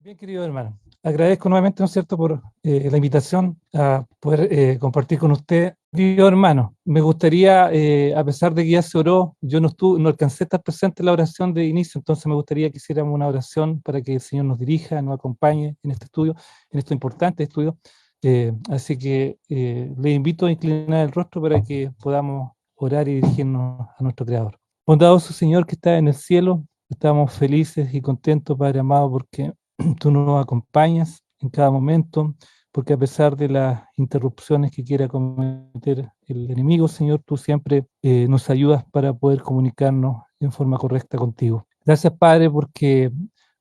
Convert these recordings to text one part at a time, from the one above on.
Bien, querido hermano, agradezco nuevamente, ¿no es cierto?, por la invitación a poder compartir con usted. Querido hermano, me gustaría, a pesar de que ya se oró, yo no alcancé a estar presente en la oración de inicio, entonces me gustaría que hiciéramos una oración para que el Señor nos dirija, nos acompañe en este estudio, en este importante estudio. Así que le invito a inclinar el rostro para que podamos orar y dirigirnos a nuestro Creador. Bondadoso Señor que está en el cielo, estamos felices y contentos, Padre amado, porque tú nos acompañas en cada momento, porque a pesar de las interrupciones que quiera cometer el enemigo, Señor, tú siempre nos ayudas para poder comunicarnos en forma correcta contigo. Gracias, Padre, porque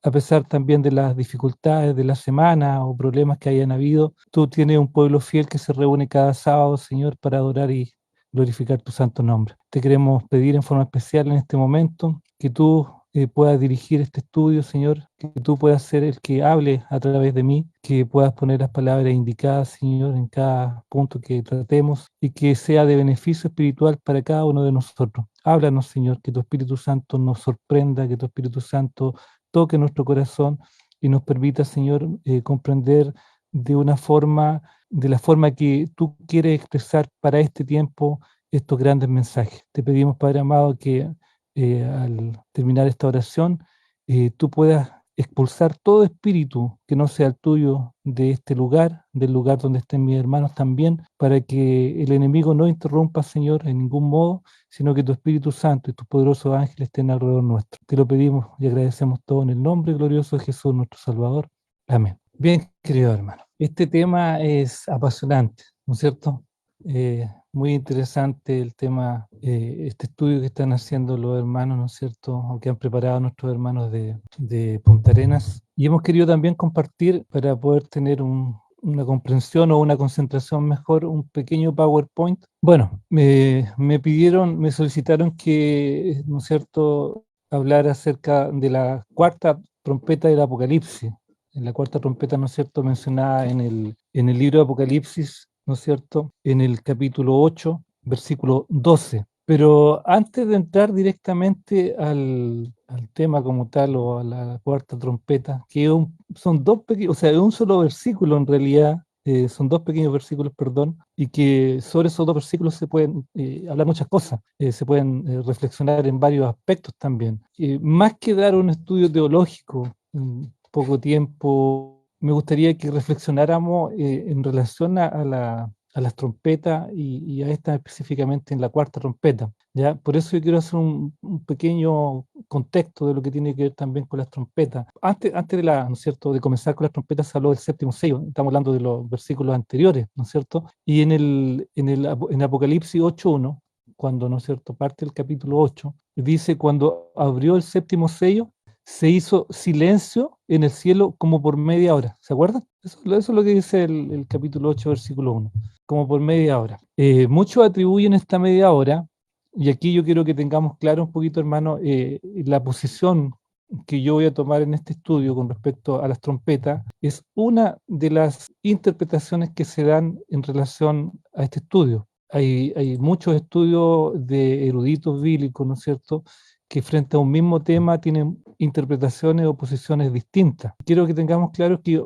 a pesar también de las dificultades de la semana o problemas que hayan habido, tú tienes un pueblo fiel que se reúne cada sábado, Señor, para adorar y glorificar tu santo nombre. Te queremos pedir en forma especial en este momento que tú puedas dirigir este estudio, Señor, que tú puedas ser el que hable a través de mí, que puedas poner las palabras indicadas, Señor, en cada punto que tratemos y que sea de beneficio espiritual para cada uno de nosotros. Háblanos, Señor, que tu Espíritu Santo nos sorprenda, que tu Espíritu Santo toque nuestro corazón y nos permita, Señor, comprender de una forma, de la forma que tú quieres expresar para este tiempo estos grandes mensajes. Te pedimos, Padre amado, que al terminar esta oración, tú puedas expulsar todo espíritu que no sea el tuyo de este lugar, del lugar donde estén mis hermanos también, para que el enemigo no interrumpa, Señor, en ningún modo, sino que tu Espíritu Santo y tus poderosos ángeles estén alrededor nuestro. Te lo pedimos y agradecemos todo en el nombre glorioso de Jesús, nuestro Salvador. Amén. Bien, querido hermano, este tema es apasionante, ¿no es cierto? Muy interesante el tema, este estudio que están haciendo los hermanos, ¿no es cierto?, o que han preparado nuestros hermanos de Punta Arenas. Y hemos querido también compartir, para poder tener una comprensión o una concentración mejor, un pequeño PowerPoint. Bueno, me solicitaron que, ¿no es cierto?, hablar acerca de la cuarta trompeta del Apocalipsis. En la cuarta trompeta, ¿no es cierto?, mencionada en el libro de Apocalipsis, ¿no es cierto?, en el capítulo 8, versículo 12. Pero antes de entrar directamente al tema como tal o a la cuarta trompeta, que son dos pequeños, o sea, es un solo versículo en realidad, son dos pequeños versículos, perdón, y que sobre esos dos versículos se pueden hablar muchas cosas, se pueden reflexionar en varios aspectos también. Más que dar un estudio teológico en poco tiempo, me gustaría que reflexionáramos en relación a las trompetas y a esta específicamente en la cuarta trompeta. ¿Ya? Por eso yo quiero hacer un pequeño contexto de lo que tiene que ver también con las trompetas. Antes de ¿no es cierto?, de comenzar con las trompetas se habló del séptimo sello, estamos hablando de los versículos anteriores, ¿no es cierto? Y en Apocalipsis 8.1, cuando, ¿no es cierto?, parte del capítulo 8, dice, cuando abrió el séptimo sello, se hizo silencio en el cielo como por media hora. ¿Se acuerdan? Eso es lo que dice el capítulo 8, versículo 1, como por media hora. Muchos atribuyen esta media hora, y aquí yo quiero que tengamos claro un poquito, hermano, la posición que yo voy a tomar en este estudio con respecto a las trompetas, es una de las interpretaciones que se dan en relación a este estudio. Hay muchos estudios de eruditos bíblicos, ¿no es cierto?, que frente a un mismo tema tienen interpretaciones o posiciones distintas. Quiero que tengamos claro que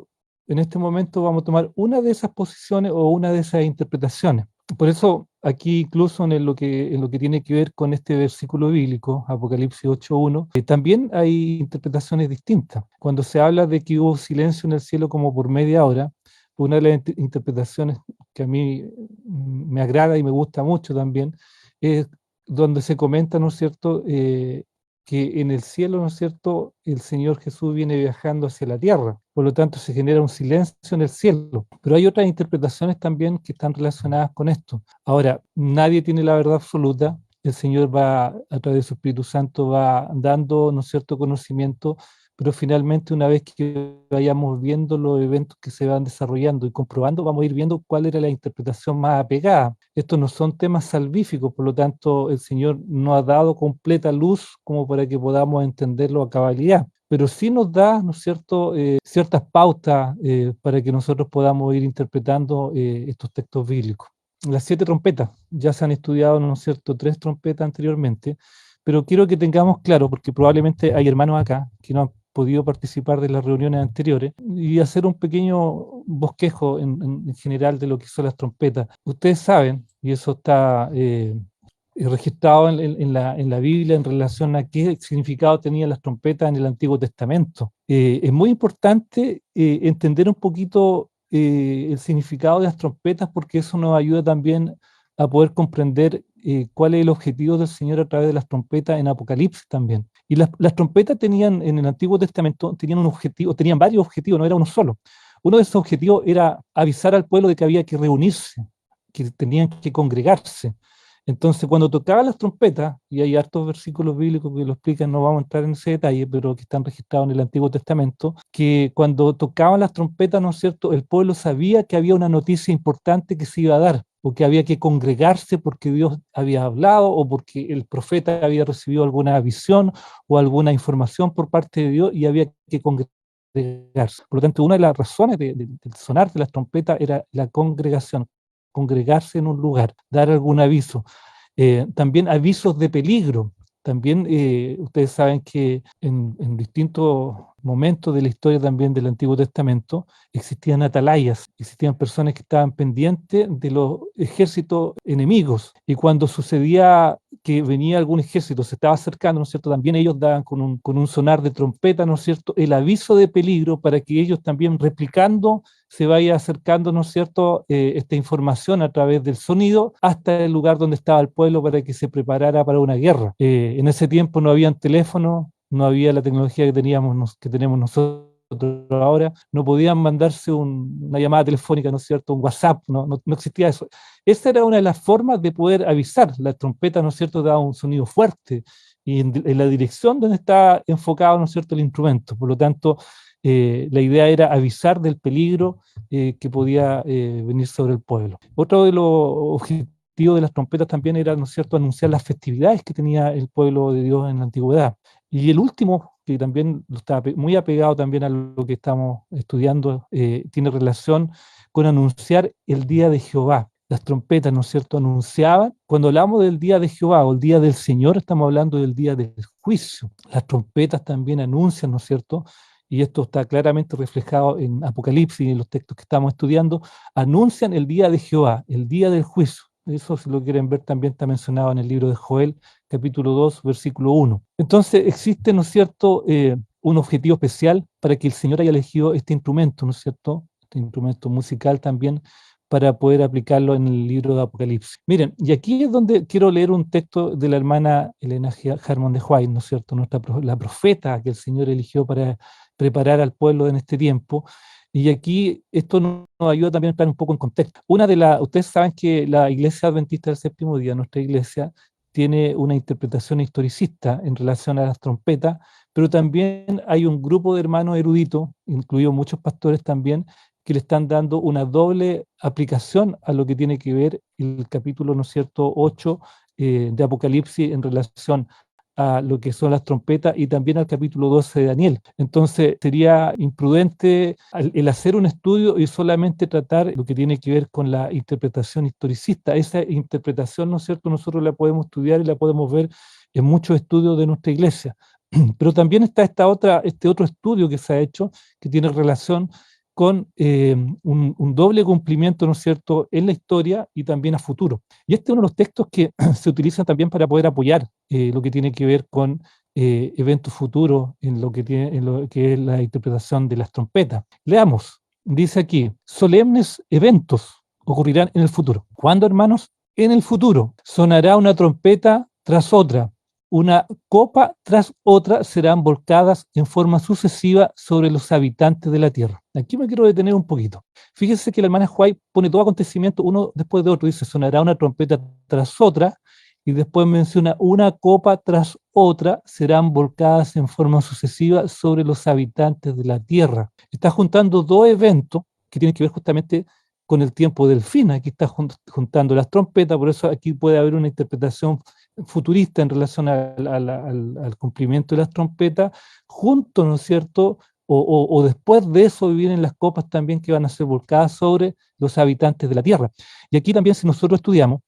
en este momento vamos a tomar una de esas posiciones o una de esas interpretaciones. Por eso aquí incluso en lo que tiene que ver con este versículo bíblico, Apocalipsis 8.1, también hay interpretaciones distintas. Cuando se habla de que hubo silencio en el cielo como por media hora, una de las interpretaciones que a mí me agrada y me gusta mucho también, es donde se comenta, ¿no es cierto?, que en el cielo, ¿no es cierto?, el Señor Jesús viene viajando hacia la tierra, por lo tanto se genera un silencio en el cielo. Pero hay otras interpretaciones también que están relacionadas con esto. Ahora, nadie tiene la verdad absoluta, el Señor va, a través de su Espíritu Santo, va dando, ¿no es cierto?, conocimiento, pero finalmente una vez que vayamos viendo los eventos que se van desarrollando y comprobando, vamos a ir viendo cuál era la interpretación más apegada. Estos no son temas salvíficos, por lo tanto el Señor no ha dado completa luz como para que podamos entenderlo a cabalidad, pero sí nos da, ¿no es cierto?, ciertas pautas para que nosotros podamos ir interpretando estos textos bíblicos. Las 7 trompetas, ya se han estudiado, ¿no es cierto?, 3 trompetas anteriormente, pero quiero que tengamos claro, porque probablemente hay hermanos acá que no han podido participar de las reuniones anteriores y hacer un pequeño bosquejo en general de lo que son las trompetas. Ustedes saben, y eso está registrado en la Biblia en relación a qué significado tenían las trompetas en el Antiguo Testamento. Es muy importante entender un poquito el significado de las trompetas, porque eso nos ayuda también a poder comprender cuál es el objetivo del Señor a través de las trompetas en Apocalipsis también. Y las trompetas tenían en el Antiguo Testamento, tenían un objetivo, tenían varios objetivos, no era uno solo. Uno de esos objetivos era avisar al pueblo de que había que reunirse, que tenían que congregarse. Entonces, cuando tocaban las trompetas, y hay hartos versículos bíblicos que lo explican, no vamos a entrar en ese detalle, pero que están registrados en el Antiguo Testamento, que cuando tocaban las trompetas, ¿no es cierto?, el pueblo sabía que había una noticia importante que se iba a dar, o que había que congregarse porque Dios había hablado, o porque el profeta había recibido alguna visión o alguna información por parte de Dios y había que congregarse. Por lo tanto, una de las razones del sonar de las trompetas era la congregación, congregarse en un lugar, dar algún aviso. También avisos de peligro. También ustedes saben que en distintos momentos de la historia también del Antiguo Testamento existían atalayas, existían personas que estaban pendientes de los ejércitos enemigos, y cuando sucedía que venía algún ejército, se estaba acercando, ¿no es cierto?, también ellos daban con un sonar de trompeta, ¿no es cierto?, el aviso de peligro para que ellos también replicando se vaya acercando, ¿no es cierto?, esta información a través del sonido hasta el lugar donde estaba el pueblo para que se preparara para una guerra. En ese tiempo no habían teléfonos, no había la tecnología que tenemos nosotros ahora, no podían mandarse una llamada telefónica, ¿no es cierto?, un WhatsApp, no existía eso. Esa era una de las formas de poder avisar. La trompeta, ¿no es cierto?, daba un sonido fuerte y en la dirección donde está enfocado, ¿no es cierto?, el instrumento. Por lo tanto, la idea era avisar del peligro que podía venir sobre el pueblo. Otro de los objetivos de las trompetas también era, ¿no es cierto?, anunciar las festividades que tenía el pueblo de Dios en la antigüedad. Y el último, que también está muy apegado también a lo que estamos estudiando, tiene relación con anunciar el día de Jehová. Las trompetas, ¿no es cierto?, anunciaban. Cuando hablamos del día de Jehová o el día del Señor, estamos hablando del día del juicio. Las trompetas también anuncian, ¿no es cierto?, y esto está claramente reflejado en Apocalipsis y en los textos que estamos estudiando, anuncian el día de Jehová, el día del juicio. Eso, si lo quieren ver, también está mencionado en el libro de Joel, capítulo 2, versículo 1. Entonces, existe, ¿no es cierto?, un objetivo especial para que el Señor haya elegido este instrumento, ¿no es cierto?, este instrumento musical también, para poder aplicarlo en el libro de Apocalipsis. Miren, y aquí es donde quiero leer un texto de la hermana Elena Harmon de White, ¿no es cierto?, la profeta que el Señor eligió para preparar al pueblo en este tiempo. Y aquí esto nos ayuda también a estar un poco en contexto. Ustedes saben que la Iglesia Adventista del Séptimo Día, nuestra iglesia, tiene una interpretación historicista en relación a las trompetas, pero también hay un grupo de hermanos eruditos, incluidos muchos pastores también, que le están dando una doble aplicación a lo que tiene que ver el capítulo, ¿no es cierto?, 8 de Apocalipsis en relación a lo que son las trompetas y también al capítulo 12 de Daniel. Entonces sería imprudente el hacer un estudio y solamente tratar lo que tiene que ver con la interpretación historicista. Esa interpretación, ¿no es cierto?, nosotros la podemos estudiar y la podemos ver en muchos estudios de nuestra iglesia. Pero también está este otro estudio que se ha hecho que tiene relación con un doble cumplimiento, ¿no es cierto?, en la historia y también a futuro. Y este es uno de los textos que se utilizan también para poder apoyar lo que tiene que ver con eventos futuros en lo que es la interpretación de las trompetas. Leamos, dice aquí, solemnes eventos ocurrirán en el futuro. ¿Cuándo, hermanos? En el futuro sonará una trompeta tras otra. Una copa tras otra serán volcadas en forma sucesiva sobre los habitantes de la tierra. Aquí me quiero detener un poquito. Fíjense que la hermana White pone todo acontecimiento uno después de otro. Dice, sonará una trompeta tras otra, y después menciona una copa tras otra serán volcadas en forma sucesiva sobre los habitantes de la tierra. Está juntando dos eventos que tienen que ver justamente con el tiempo del fin. Aquí está juntando las trompetas, por eso aquí puede haber una interpretación futurista en relación al cumplimiento de las trompetas, junto, ¿no es cierto?, o después de eso vienen las copas también que van a ser volcadas sobre los habitantes de la tierra. Y aquí también, si nosotros estudiamos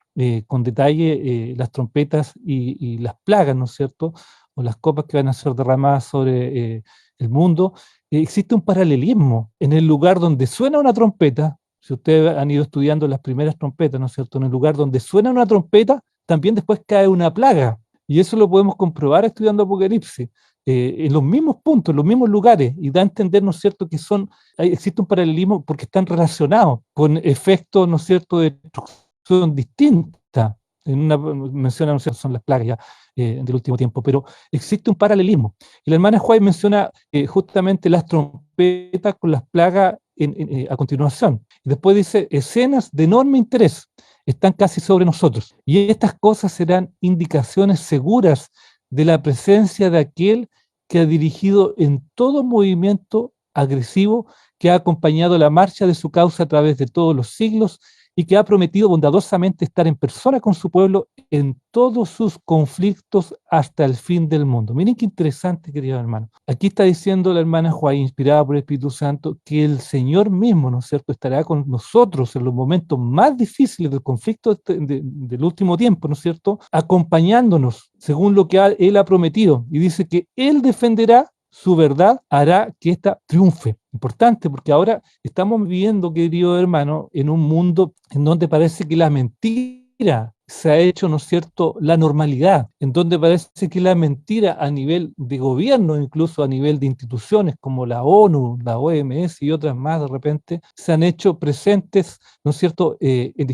con detalle las trompetas y las plagas, ¿no es cierto?, o las copas que van a ser derramadas sobre el mundo, existe un paralelismo en el lugar donde suena una trompeta. Si ustedes han ido estudiando las primeras trompetas, ¿no es cierto? En el lugar donde suena una trompeta, también después cae una plaga. Y eso lo podemos comprobar estudiando Apocalipsis, en los mismos puntos, en los mismos lugares, y da a entender, ¿no es cierto?, que existe un paralelismo porque están relacionados con efectos, ¿no es cierto?, de destrucción distinta. En una menciona, ¿no es cierto?, son las plagas ya del último tiempo, pero existe un paralelismo. Y la hermana White menciona justamente las trompetas con las plagas a continuación. Y después dice, escenas de enorme interés están casi sobre nosotros. Y estas cosas serán indicaciones seguras de la presencia de aquel que ha dirigido en todo movimiento agresivo que ha acompañado la marcha de su causa a través de todos los siglos y que ha prometido bondadosamente estar en persona con su pueblo en todos sus conflictos hasta el fin del mundo. Miren qué interesante, queridos hermanos. Aquí está diciendo la hermana Juárez, inspirada por el Espíritu Santo, que el Señor mismo, ¿no es cierto?, estará con nosotros en los momentos más difíciles del conflicto del último tiempo, ¿no es cierto?, acompañándonos según lo que Él ha prometido. Y dice que Él defenderá su verdad, hará que ésta triunfe. Importante, porque ahora estamos viviendo, querido hermano, en un mundo en donde parece que la mentira se ha hecho, ¿no es cierto?, la normalidad, en donde parece que la mentira a nivel de gobierno, incluso a nivel de instituciones como la ONU, la OMS y otras más de repente, se han hecho presentes, ¿no es cierto?, en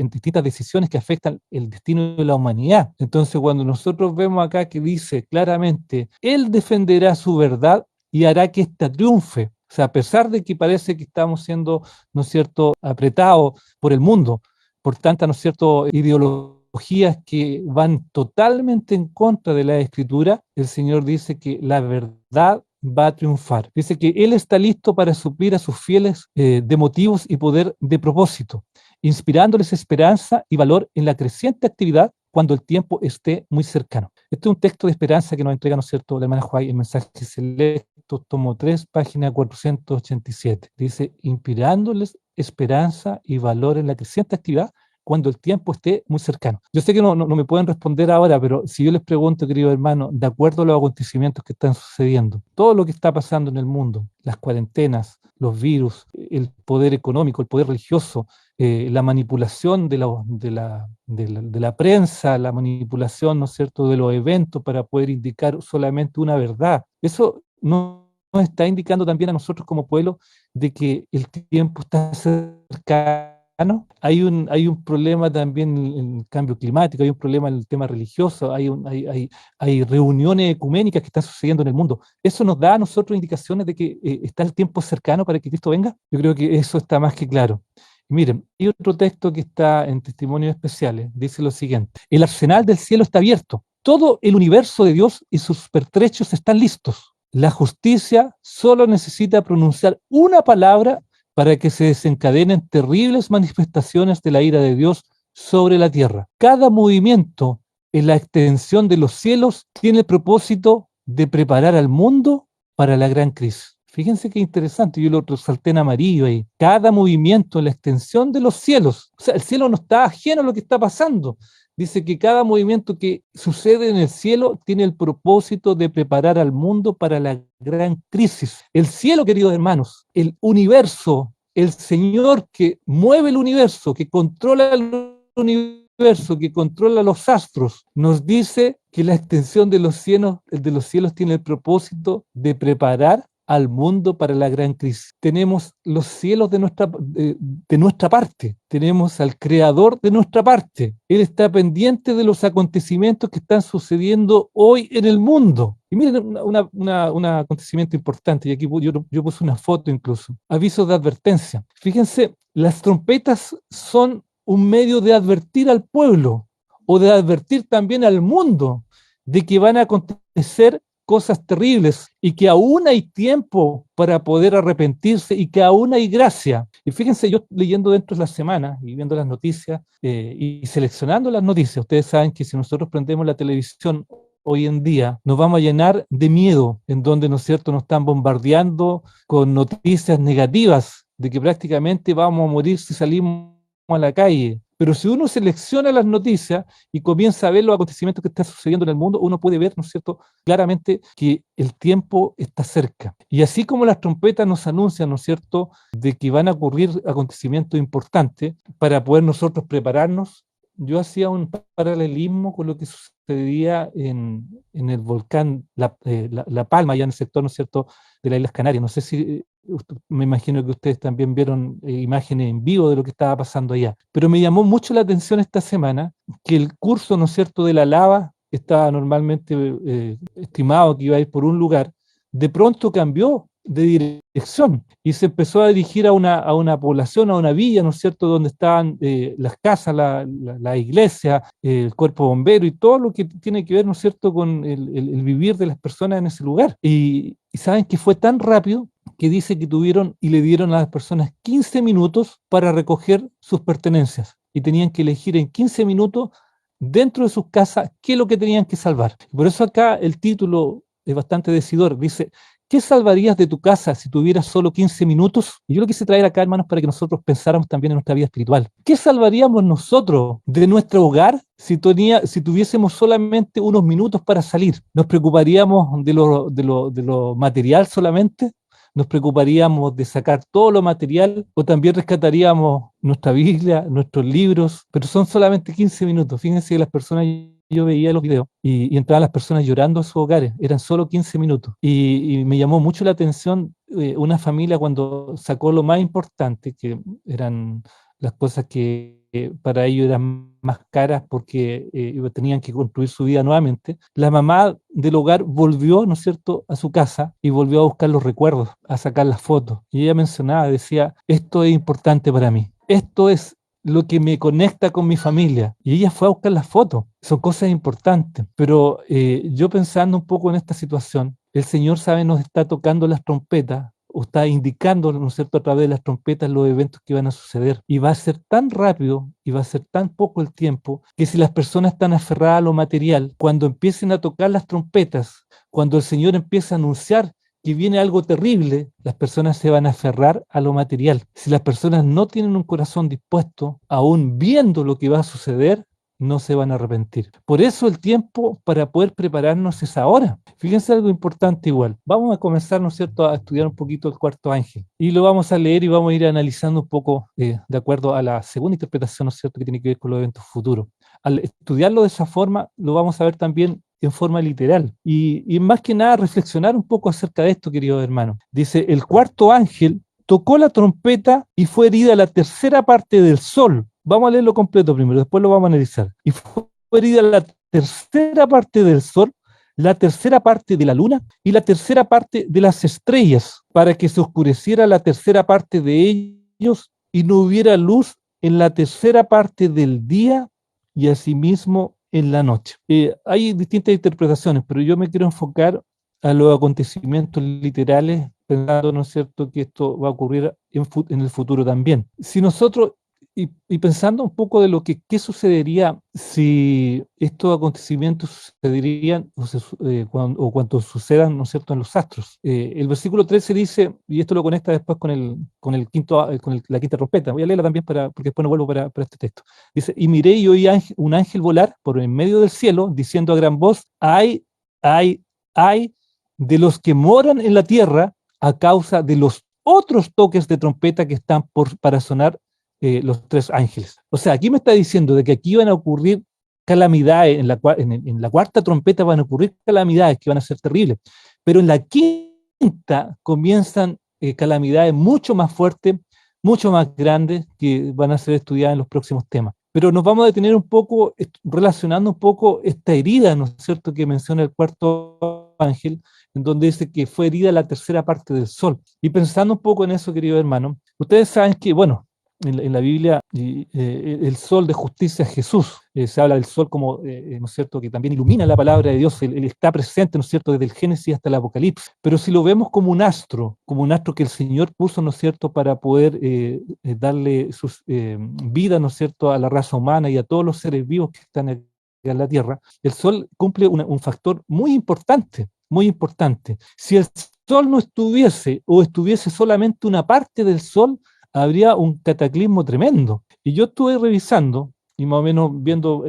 distintas decisiones que afectan el destino de la humanidad. Entonces, cuando nosotros vemos acá que dice claramente, Él defenderá su verdad y hará que ésta triunfe. O sea, a pesar de que parece que estamos siendo, ¿no es cierto?, apretados por el mundo, por tantas, ¿no es cierto?, ideologías que van totalmente en contra de la Escritura, el Señor dice que la verdad va a triunfar. Dice que Él está listo para suplir a sus fieles de motivos y poder de propósito, inspirándoles esperanza y valor en la creciente actividad cuando el tiempo esté muy cercano. Este es un texto de esperanza que nos entrega, ¿no es cierto?, la hermana Juárez en Mensajes Selectos, tomo 3, página 487. Dice, inspirándoles esperanza y valor en la creciente actividad cuando el tiempo esté muy cercano. Yo sé que no me pueden responder ahora, pero si yo les pregunto, querido hermano, de acuerdo a los acontecimientos que están sucediendo, todo lo que está pasando en el mundo, las cuarentenas, los virus, el poder económico, el poder religioso, la manipulación de la prensa, la manipulación, ¿no es cierto?, de los eventos para poder indicar solamente una verdad, eso nos está indicando también a nosotros como pueblo de que el tiempo está cercano. Hay un problema también en el cambio climático, hay un problema en el tema religioso, hay reuniones ecuménicas que están sucediendo en el mundo. ¿Eso nos da a nosotros indicaciones de que está el tiempo cercano para que Cristo venga? Yo creo que eso está más que claro. Miren, hay otro texto que está en Testimonios Especiales, dice lo siguiente: el arsenal del cielo está abierto, todo el universo de Dios y sus pertrechos están listos. La justicia solo necesita pronunciar una palabra para que se desencadenen terribles manifestaciones de la ira de Dios sobre la tierra. Cada movimiento en la extensión de los cielos tiene el propósito de preparar al mundo para la gran crisis. Fíjense qué interesante, yo lo resalté en amarillo ahí. Cada movimiento en la extensión de los cielos, o sea, el cielo no está ajeno a lo que está pasando. Dice que cada movimiento que sucede en el cielo tiene el propósito de preparar al mundo para la gran crisis. El cielo, queridos hermanos, el universo, el Señor que mueve el universo, que controla el universo, que controla los astros, nos dice que la extensión de los cielos tiene el propósito de preparar al mundo para la gran crisis. Tenemos los cielos de nuestra parte, tenemos al Creador de nuestra parte. Él está pendiente de los acontecimientos que están sucediendo hoy en el mundo. Y miren un acontecimiento importante, y aquí yo puse una foto incluso, avisos de advertencia. Fíjense, las trompetas son un medio de advertir al pueblo o de advertir también al mundo de que van a acontecer cosas terribles y que aún hay tiempo para poder arrepentirse y que aún hay gracia. Y fíjense, yo leyendo dentro de la semana y viendo las noticias y seleccionando las noticias, ustedes saben que si nosotros prendemos la televisión hoy en día, nos vamos a llenar de miedo, en donde, ¿no es cierto?, nos están bombardeando con noticias negativas de que prácticamente vamos a morir si salimos a la calle. Pero si uno selecciona las noticias y comienza a ver los acontecimientos que están sucediendo en el mundo, uno puede ver, ¿no es cierto?, claramente que el tiempo está cerca. Y así como las trompetas nos anuncian, ¿no es cierto?, de que van a ocurrir acontecimientos importantes para poder nosotros prepararnos, yo hacía un paralelismo con lo que sucedía en el volcán La Palma, allá en el sector, ¿no es cierto?, de las Islas Canarias. No sé si, me imagino que ustedes también vieron imágenes en vivo de lo que estaba pasando allá. Pero me llamó mucho la atención esta semana que el curso, ¿no es cierto?, de la lava, que estaba normalmente estimado que iba a ir por un lugar, de pronto cambió de dirección y se empezó a dirigir a una población, a una villa, ¿no es cierto?, donde estaban las casas, la iglesia, el cuerpo bombero y todo lo que tiene que ver, ¿no es cierto?, con el vivir de las personas en ese lugar. Y saben que fue tan rápido que dice que tuvieron y le dieron a las personas 15 minutos para recoger sus pertenencias y tenían que elegir en 15 minutos dentro de sus casas qué es lo que tenían que salvar. Por eso acá el título es bastante decidor, dice: ¿qué salvarías de tu casa si tuvieras solo 15 minutos? Y yo lo quise traer acá, hermanos, para que nosotros pensáramos también en nuestra vida espiritual. ¿Qué salvaríamos nosotros de nuestro hogar si tuviésemos solamente unos minutos para salir? ¿Nos preocuparíamos de lo material solamente? ¿Nos preocuparíamos de sacar todo lo material? ¿O también rescataríamos nuestra Biblia, nuestros libros? Pero son solamente 15 minutos. Fíjense que las personas, yo veía los videos y entraban las personas llorando a sus hogares, eran solo 15 minutos. Y me llamó mucho la atención una familia cuando sacó lo más importante, que eran las cosas que para ellos eran más caras porque tenían que construir su vida nuevamente. La mamá del hogar volvió, ¿no es cierto?, a su casa y volvió a buscar los recuerdos, a sacar las fotos. Y ella mencionaba, decía: esto es importante para mí, esto es lo que me conecta con mi familia. Y ella fue a buscar las fotos. Son cosas importantes. Pero yo pensando un poco en esta situación, el Señor, sabe, nos está tocando las trompetas, o está indicando, ¿no es cierto?, a través de las trompetas los eventos que van a suceder. Y va a ser tan rápido y va a ser tan poco el tiempo que si las personas están aferradas a lo material, cuando empiecen a tocar las trompetas, cuando el Señor empiece a anunciar que viene algo terrible, las personas se van a aferrar a lo material. Si las personas no tienen un corazón dispuesto, aún viendo lo que va a suceder, no se van a arrepentir. Por eso el tiempo para poder prepararnos es ahora. Fíjense algo importante igual. Vamos a comenzar, ¿no es cierto?, a estudiar un poquito el cuarto ángel. Y lo vamos a leer y vamos a ir analizando un poco de acuerdo a la segunda interpretación, ¿no es cierto?, que tiene que ver con los eventos futuros. Al estudiarlo de esa forma, lo vamos a ver también en forma literal. Y más que nada reflexionar un poco acerca de esto, queridos hermanos. Dice: el cuarto ángel tocó la trompeta y fue herida la tercera parte del sol. Vamos a leerlo completo primero, después lo vamos a analizar. Y fue herida la tercera parte del sol, la tercera parte de la luna y la tercera parte de las estrellas, para que se oscureciera la tercera parte de ellos y no hubiera luz en la tercera parte del día y asimismo en la noche. Hay distintas interpretaciones, pero yo me quiero enfocar a los acontecimientos literales, pensando, ¿no es cierto?, que esto va a ocurrir en el futuro también. Si nosotros, y pensando un poco de lo que qué sucedería si estos acontecimientos sucederían o cuando sucedan, ¿no es cierto?, en los astros. El versículo 13 dice, y esto lo conecta después con el quinto, la quinta trompeta. Voy a leerla también porque después no vuelvo para este texto. Dice: y miré y oí un ángel volar por en medio del cielo, diciendo a gran voz: ay, ay, ay de los que moran en la tierra a causa de los otros toques de trompeta que están para sonar los tres ángeles. O sea, aquí me está diciendo de que aquí van a ocurrir calamidades, en la cuarta trompeta van a ocurrir calamidades que van a ser terribles, pero en la quinta comienzan calamidades mucho más fuertes, mucho más grandes, que van a ser estudiadas en los próximos temas. Pero nos vamos a detener un poco, relacionando un poco esta herida, ¿no es cierto?, que menciona el cuarto ángel, en donde dice que fue herida la tercera parte del sol. Y pensando un poco en eso, querido hermano, ustedes saben que, bueno, en la Biblia el sol de justicia es Jesús. Se habla del sol como, ¿no es cierto?, que también ilumina la palabra de Dios. Él está presente, ¿no es cierto?, desde el Génesis hasta el Apocalipsis. Pero si lo vemos como un astro que el Señor puso, ¿no es cierto?, para poder darle vida, ¿no es cierto?, a la raza humana y a todos los seres vivos que están aquí en la Tierra, el sol cumple un factor muy importante, muy importante. Si el sol no estuviese, o estuviese solamente una parte del sol, habría un cataclismo tremendo. Y yo estuve revisando y más o menos viendo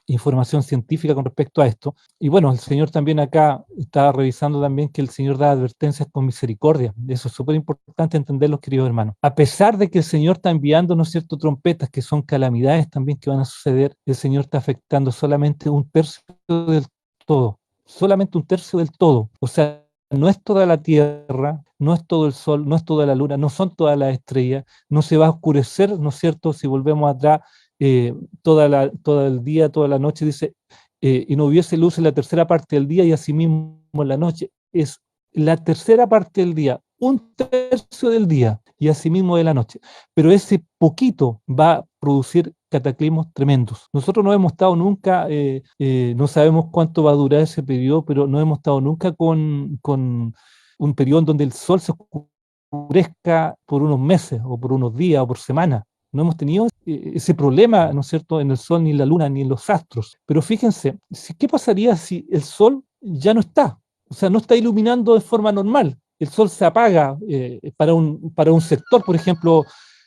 información científica con respecto a esto. Y bueno, el Señor también acá estaba revisando también que el Señor da advertencias con misericordia. Eso es súper importante entenderlo, queridos hermanos. A pesar de que el Señor está enviando, ¿no es cierto?, trompetas que son calamidades también que van a suceder, el Señor está afectando solamente un tercio del todo. Solamente un tercio del todo. O sea, no es toda la tierra, no es todo el sol, no es toda la luna, no son todas las estrellas, no se va a oscurecer, ¿no es cierto? Si volvemos atrás, todo el día, toda la noche, dice, y no hubiese luz en la tercera parte del día y asimismo en la noche. Es la tercera parte del día, un tercio del día y asimismo de la noche. Pero ese poquito va a producir cataclismos tremendos. Nosotros no hemos estado nunca, no sabemos cuánto va a durar ese periodo, pero no hemos estado nunca con un periodo en donde el sol se oscurezca por unos meses o por unos días o por semanas. No hemos tenido ese problema, ¿no es cierto?, en el sol, ni en la luna, ni en los astros. Pero fíjense, ¿qué pasaría si el sol ya no está? O sea, no está iluminando de forma normal. El sol se apaga para un sector, por ejemplo,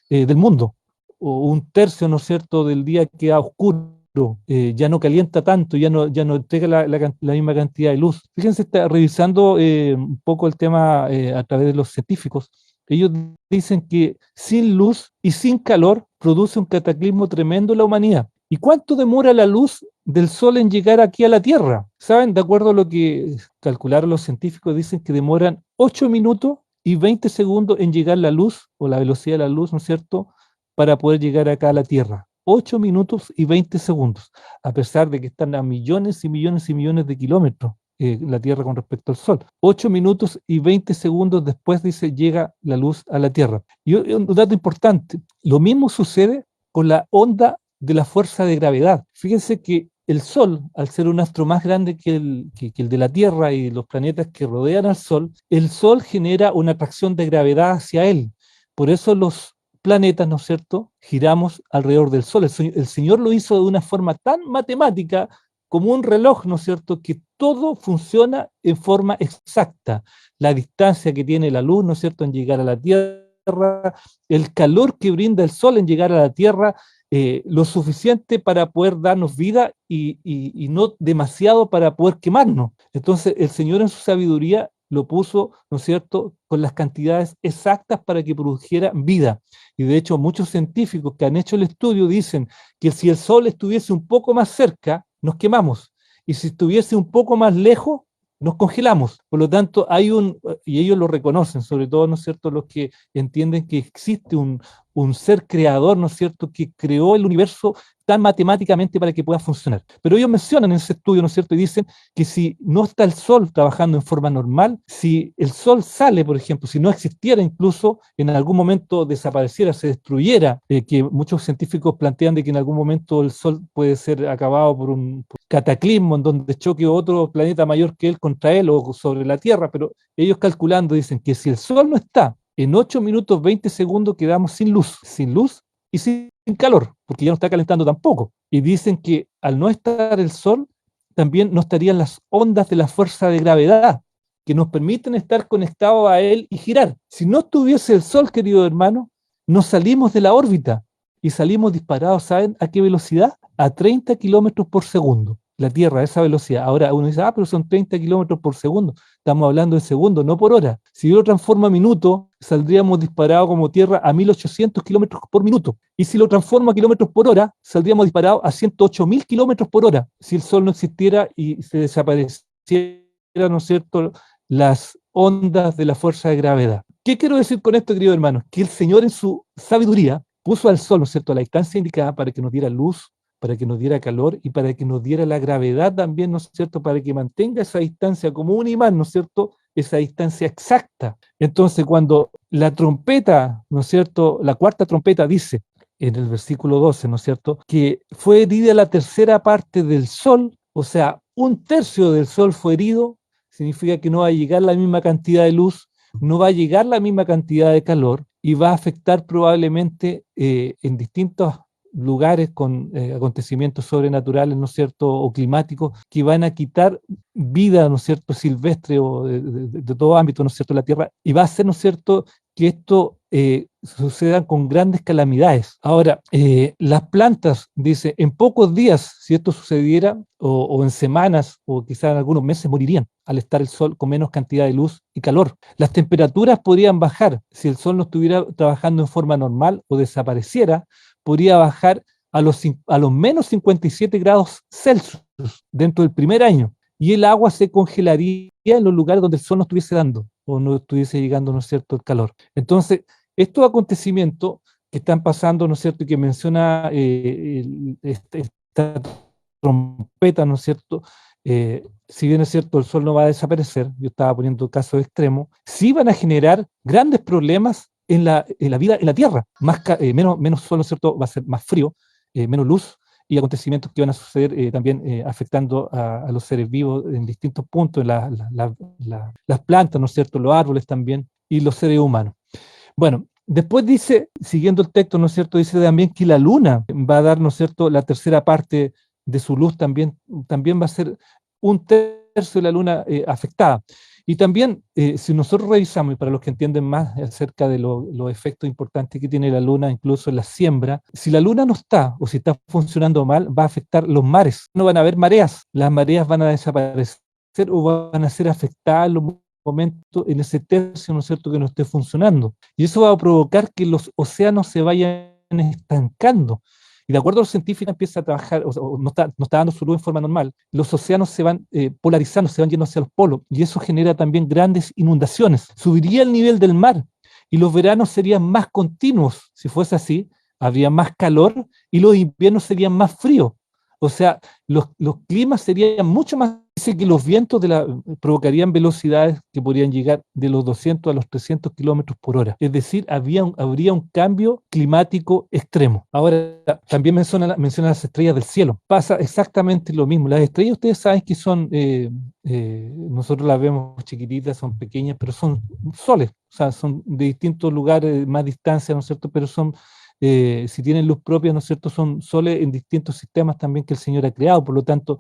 del mundo, o un tercio, ¿no es cierto?, del día queda oscuro. Ya no calienta tanto, ya no entrega la misma cantidad de luz. Fíjense, está revisando un poco el tema a través de los científicos. Ellos dicen que sin luz y sin calor produce un cataclismo tremendo en la humanidad. ¿Y cuánto demora la luz del sol en llegar aquí a la Tierra? ¿Saben? De acuerdo a lo que calcularon los científicos, dicen que demoran 8 minutos y 20 segundos en llegar la luz, o la velocidad de la luz, ¿no es cierto?, para poder llegar acá a la Tierra. 8 minutos y 20 segundos, a pesar de que están a millones y millones y millones de kilómetros la Tierra con respecto al Sol. 8 minutos y 20 segundos después, dice, llega la luz a la Tierra. Y un dato importante, lo mismo sucede con la onda de la fuerza de gravedad. Fíjense que el Sol, al ser un astro más grande que el de la Tierra y los planetas que rodean al Sol, el Sol genera una atracción de gravedad hacia él. Por eso los planetas, ¿no es cierto?, giramos alrededor del Sol. El Señor lo hizo de una forma tan matemática como un reloj, ¿no es cierto?, que todo funciona en forma exacta. La distancia que tiene la luz, ¿no es cierto?, en llegar a la Tierra, el calor que brinda el Sol en llegar a la Tierra, lo suficiente para poder darnos vida y no demasiado para poder quemarnos. Entonces, el Señor en su sabiduría lo puso, ¿no es cierto?, con las cantidades exactas para que produjera vida. Y de hecho, muchos científicos que han hecho el estudio dicen que si el Sol estuviese un poco más cerca, nos quemamos. Y si estuviese un poco más lejos, nos congelamos. Por lo tanto, y ellos lo reconocen, sobre todo, ¿no es cierto?, los que entienden que existe un ser creador, ¿no es cierto?, que creó el universo tan matemáticamente para que pueda funcionar. Pero ellos mencionan en ese estudio, ¿no es cierto?, y dicen que si no está el Sol trabajando en forma normal, si el Sol sale, por ejemplo, si no existiera incluso, en algún momento desapareciera, se destruyera, que muchos científicos plantean de que en algún momento el Sol puede ser acabado por un cataclismo en donde choque otro planeta mayor que él contra él o sobre la Tierra, pero ellos calculando dicen que si el Sol no está, en 8 minutos 20 segundos quedamos sin luz y sin calor, porque ya no está calentando tampoco. Y dicen que al no estar el Sol, también no estarían las ondas de la fuerza de gravedad, que nos permiten estar conectados a él y girar. Si no estuviese el Sol, querido hermano, nos salimos de la órbita y salimos disparados, ¿saben a qué velocidad? A 30 kilómetros por segundo. La Tierra a esa velocidad. Ahora uno dice, pero son 30 kilómetros por segundo. Estamos hablando de segundos, no por hora. Si yo lo transformo a minuto, saldríamos disparados como Tierra a 1800 kilómetros por minuto. Y si lo transformo a kilómetros por hora, saldríamos disparados a 108.000 kilómetros por hora. Si el Sol no existiera y se desapareciera, ¿no es cierto?, las ondas de la fuerza de gravedad. ¿Qué quiero decir con esto, querido hermano? Que el Señor en su sabiduría puso al Sol, ¿no es cierto?, a la distancia indicada para que nos diera luz, para que nos diera calor y para que nos diera la gravedad también, ¿no es cierto?, para que mantenga esa distancia como un imán, ¿no es cierto?, esa distancia exacta. Entonces, cuando la trompeta, ¿no es cierto?, la cuarta trompeta dice, en el versículo 12, ¿no es cierto?, que fue herida la tercera parte del Sol, o sea, un tercio del Sol fue herido, significa que no va a llegar la misma cantidad de luz, no va a llegar la misma cantidad de calor y va a afectar probablemente en distintos lugares con acontecimientos sobrenaturales, ¿no es cierto?, o climáticos, que van a quitar vida, ¿no es cierto?, silvestre o de todo ámbito, ¿no es cierto?, de la Tierra, y va a ser, ¿no es cierto?, que esto suceda con grandes calamidades. Ahora, las plantas, dice, en pocos días, si esto sucediera, o en semanas, o quizás en algunos meses, morirían al estar el sol con menos cantidad de luz y calor. Las temperaturas podrían bajar si el sol no estuviera trabajando en forma normal o desapareciera, podría bajar a los menos 57 grados Celsius dentro del primer año, y el agua se congelaría en los lugares donde el sol no estuviese dando o no estuviese llegando, ¿no es cierto?, el calor. Entonces, estos acontecimientos que están pasando, ¿no es cierto?, y que menciona esta trompeta, ¿no es cierto?, si bien es cierto, el sol no va a desaparecer, yo estaba poniendo casos extremos, sí van a generar grandes problemas en la vida en la Tierra. Menos sol, ¿no es cierto?, va a ser más frío, menos luz, y acontecimientos que van a suceder también afectando a los seres vivos en distintos puntos, las plantas, ¿no es cierto?, los árboles también, y los seres humanos. Bueno, después dice, siguiendo el texto, ¿no es cierto?, dice también que la luna va a dar, ¿no es cierto?, la tercera parte de su luz, también va a ser un tercio de la luna afectada. Y también, si nosotros revisamos, y para los que entienden más acerca de los efectos importantes que tiene la luna, incluso en la siembra, si la luna no está, o si está funcionando mal, va a afectar los mares. No van a haber mareas, las mareas van a desaparecer o van a ser afectadas en los momentos, en ese tercio, ¿no es cierto?, que no esté funcionando. Y eso va a provocar que los océanos se vayan estancando. Y de acuerdo a los científicos, empieza a trabajar, o no está dando su luz en forma normal, los océanos se van polarizando, se van yendo hacia los polos, y eso genera también grandes inundaciones. Subiría el nivel del mar, y los veranos serían más continuos. Si fuese así, habría más calor, y los inviernos serían más fríos. O sea, los climas serían mucho más. Dice que los vientos provocarían velocidades que podrían llegar de los 200 a los 300 kilómetros por hora. Es decir, habría un cambio climático extremo. Ahora, también menciona las estrellas del cielo. Pasa exactamente lo mismo. Las estrellas, ustedes saben que son, nosotros las vemos chiquititas, son pequeñas, pero son soles. O sea, son de distintos lugares, más distancia, ¿no es cierto? Pero son, si tienen luz propia, ¿no es cierto?, son soles en distintos sistemas también que el Señor ha creado. Por lo tanto,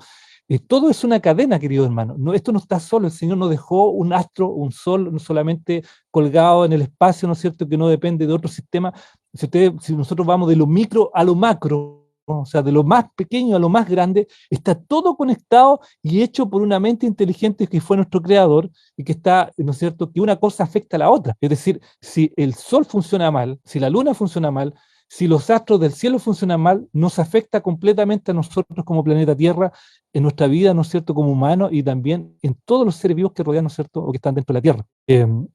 todo es una cadena, querido hermano. No, esto no está solo. El Señor no dejó un astro, un sol, no solamente colgado en el espacio, ¿no es cierto?, que no depende de otro sistema. Si nosotros vamos de lo micro a lo macro, ¿no?, o sea, de lo más pequeño a lo más grande, está todo conectado y hecho por una mente inteligente que fue nuestro creador, y que está, ¿no es cierto?, que una cosa afecta a la otra. Es decir, si el sol funciona mal, si la luna funciona mal, si los astros del cielo funcionan mal, nos afecta completamente a nosotros como planeta Tierra, en nuestra vida, ¿no es cierto?, como humanos, y también en todos los seres vivos que rodean, ¿no es cierto?, o que están dentro de la Tierra.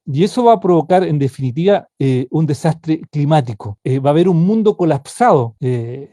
Y eso va a provocar, en definitiva, un desastre climático. Va a haber un mundo colapsado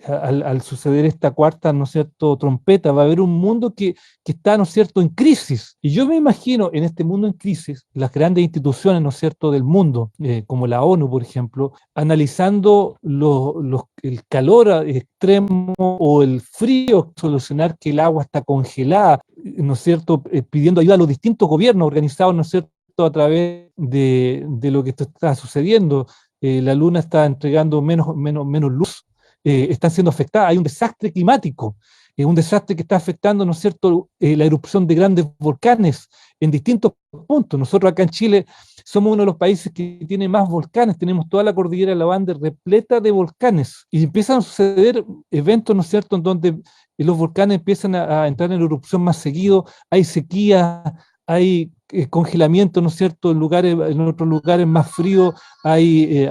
al suceder esta cuarta, ¿no es cierto?, trompeta. Va a haber un mundo que está, ¿no es cierto?, en crisis. Y yo me imagino en este mundo en crisis, las grandes instituciones, ¿no es cierto?, del mundo, como la ONU, por ejemplo, analizando el calor extremo o el frío, solucionar que el agua está congelada, ¿no es cierto?, pidiendo ayuda a los distintos gobiernos organizados, ¿no es cierto?, a través de lo que esto está sucediendo. La luna está entregando menos luz, están siendo afectadas, hay un desastre climático, un desastre que está afectando, ¿no es cierto?, la erupción de grandes volcanes en distintos puntos. Nosotros acá en Chile somos uno de los países que tiene más volcanes, tenemos toda la cordillera de la Banda repleta de volcanes, y empiezan a suceder eventos, ¿no es cierto?, en donde los volcanes empiezan a entrar en erupción más seguido, hay sequía, hay congelamiento, ¿no es cierto?, en otros lugares más fríos hay